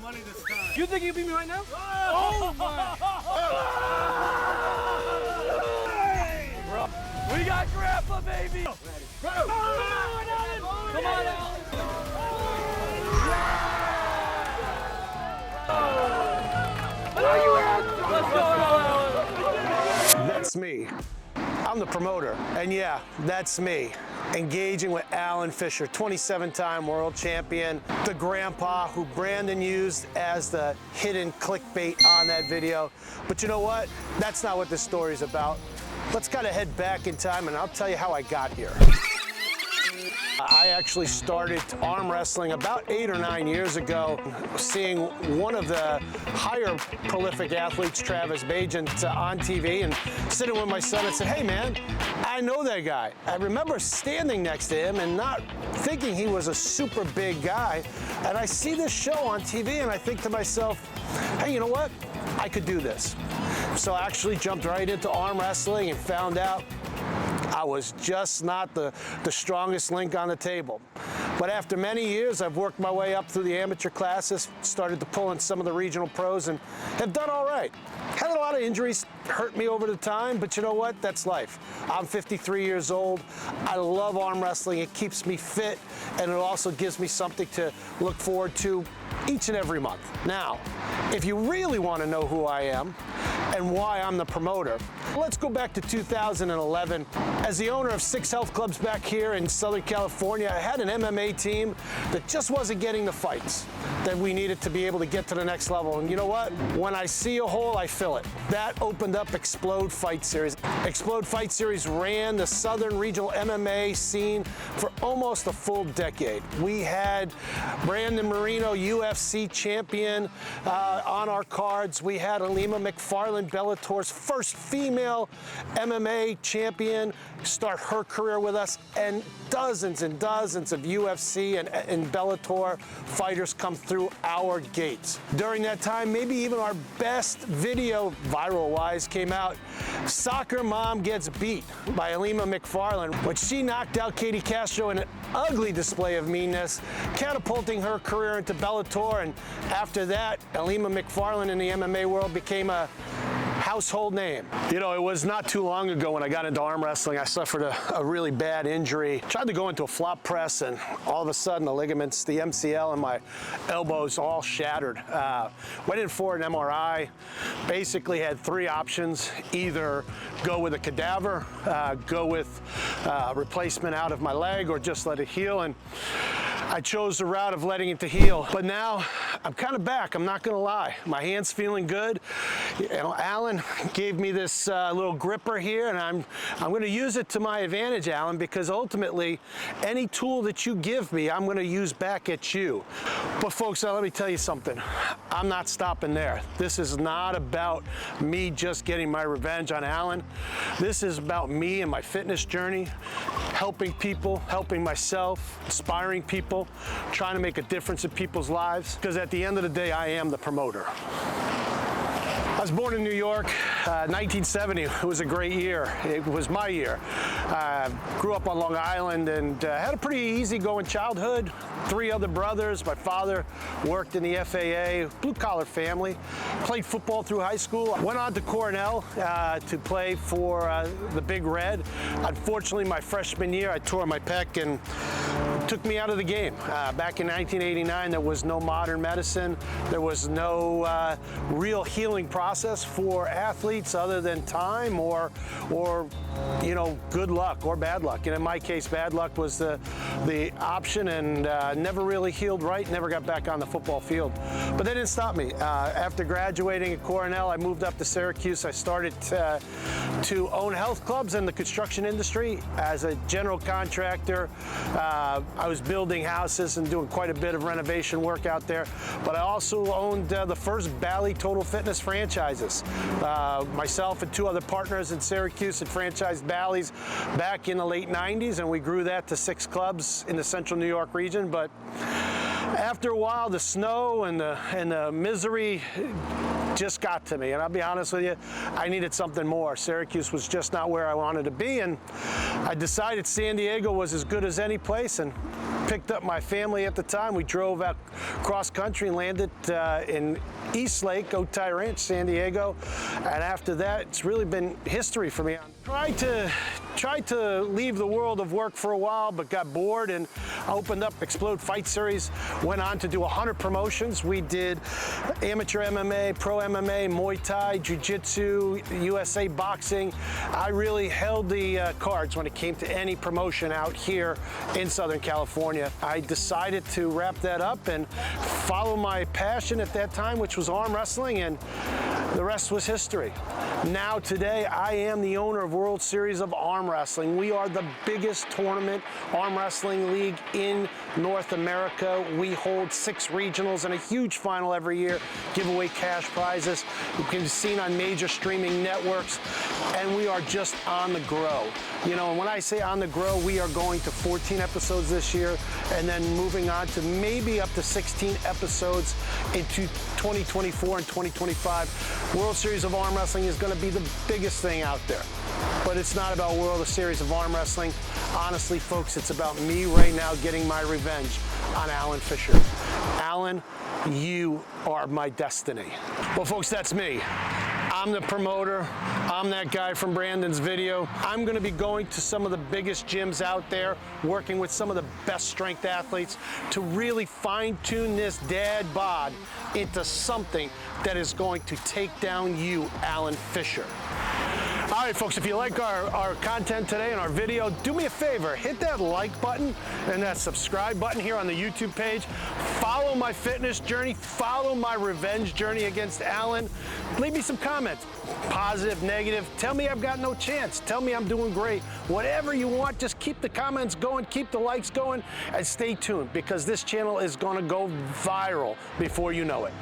money this time. You think you beat me right now? Oh my! Bro. We got grandpa, baby! Come on, Alan! Let's go, Alan! That's me. I'm the promoter, and yeah, that's me. Engaging with Alan Fisher, 27-time world champion, the grandpa who Brandon used as the hidden clickbait on that video. But you know what? That's not what this story's about. Let's kind of head back in time, and I'll tell you how I got here. I actually started arm wrestling about 8 or 9 years ago, seeing one of the higher prolific athletes, Travis Bajan, on TV, and sitting with my son and said, hey man, I know that guy. I remember standing next to him and not thinking he was a super big guy, and I see this show on TV and I think to myself, hey, you know what? I could do this. So I actually jumped right into arm wrestling and found out I was just not the strongest link on the table. But after many years, I've worked my way up through the amateur classes, started to pull in some of the regional pros, and have done all right. Had a lot of injuries, hurt me over the time, but you know what? That's life. I'm 53 years old. I love arm wrestling. It keeps me fit, and it also gives me something to look forward to each and every month. Now, if you really want to know who I am and why I'm the promoter, let's go back to 2011. As the owner of 6 health clubs back here in Southern California, I had an MMA team that just wasn't getting the fights that we needed to be able to get to the next level. And you know what? When I see a hole, I fill it. That opened up Explode Fight Series. Explode Fight Series ran the Southern Regional MMA scene for almost a full decade. We had Brandon Marino, UFC champion, on our cards. We had Alima McFarland, Bellator's first female MMA champion, start her career with us, and dozens and dozens of UFC and Bellator fighters come through our gates. During that time, maybe even our best video, viral-wise, came out. Soccer Mom Gets Beat by Alima McFarland, when she knocked out Katie Castro in an ugly display of meanness, catapulting her career into Bellator, and after that, Alima McFarland in the MMA world became a household name. You know, it was not too long ago when I got into arm wrestling, I suffered a really bad injury. Tried to go into a flop press, and all of a sudden the ligaments, the MCL and my elbows all shattered. Went in for an MRI, basically had 3 options: either go with a cadaver, go with replacement out of my leg, or just let it heal. And I chose the route of letting it to heal. But now I'm kind of back, I'm not gonna lie. My hand's feeling good. You know, Alan gave me this little gripper here, and I'm gonna use it to my advantage, Alan, because ultimately any tool that you give me, I'm gonna use back at you. But folks, let me tell you something. I'm not stopping there. This is not about me just getting my revenge on Alan. This is about me and my fitness journey, helping people, helping myself, inspiring people, trying to make a difference in people's lives, because at the end of the day, I am the promoter. I was born in New York, 1970. It was a great year. It was my year. Grew up on Long Island and had a pretty easygoing childhood. 3 other brothers. My father worked in the FAA, blue-collar family. Played football through high school. Went on to Cornell to play for the Big Red. Unfortunately, my freshman year, I tore my pec and took me out of the game. Back in 1989, there was no modern medicine. There was no real healing process for athletes other than time or you know, good luck or bad luck. And in my case, bad luck was the option, and never really healed right, never got back on the football field. But that didn't stop me. After graduating at Cornell, I moved up to Syracuse. I started to own health clubs in the construction industry as a general contractor. I was building houses and doing quite a bit of renovation work out there, but I also owned the first Bally Total Fitness franchises. Myself and 2 other partners in Syracuse had franchised Bally's back in the late 90s, and we grew that to 6 clubs in the central New York region. But after a while, the snow and the misery just got to me, and I'll be honest with you, I needed something more. Syracuse was just not where I wanted to be, and I decided San Diego was as good as any place, and picked up my family at the time. We drove out cross country and landed in East Lake, Otay Ranch, San Diego. And after that, it's really been history for me. I tried to leave the world of work for a while, but got bored and opened up Explode Fight Series. Went on to do 100 promotions. We did amateur MMA, pro MMA, Muay Thai, Jiu-Jitsu, USA boxing. I really held the cards when it came to any promotion out here in Southern California. I decided to wrap that up and follow my passion at that time, which was arm wrestling, and the rest was history. Now today, I am the owner of World Series of Arm Wrestling. We are the biggest tournament arm wrestling league in North America. We hold 6 regionals and a huge final every year, give away cash prizes. You can be seen on major streaming networks, and we are just on the grow. You know, when I say on the grow, we are going to 14 episodes this year, and then moving on to maybe up to 16 episodes into 2024 and 2025. World Series of Arm Wrestling is going to be the biggest thing out there. But it's not about World Series of Arm Wrestling. Honestly, folks, it's about me right now getting my revenge on Alan Fisher. Alan, you are my destiny. Well, folks, that's me. I'm the promoter. I'm that guy from Brandon's video. I'm going to be going to some of the biggest gyms out there, working with some of the best strength athletes to really fine-tune this dad bod into something that is going to take down you, Alan Fisher. All right, folks, if you like our content today and our video, do me a favor, hit that like button and that subscribe button here on the YouTube page. Follow my fitness journey, follow my revenge journey against Alan. Leave me some comments, positive, negative. Tell me I've got no chance. Tell me I'm doing great. Whatever you want, just keep the comments going, keep the likes going, and stay tuned because this channel is gonna go viral before you know it.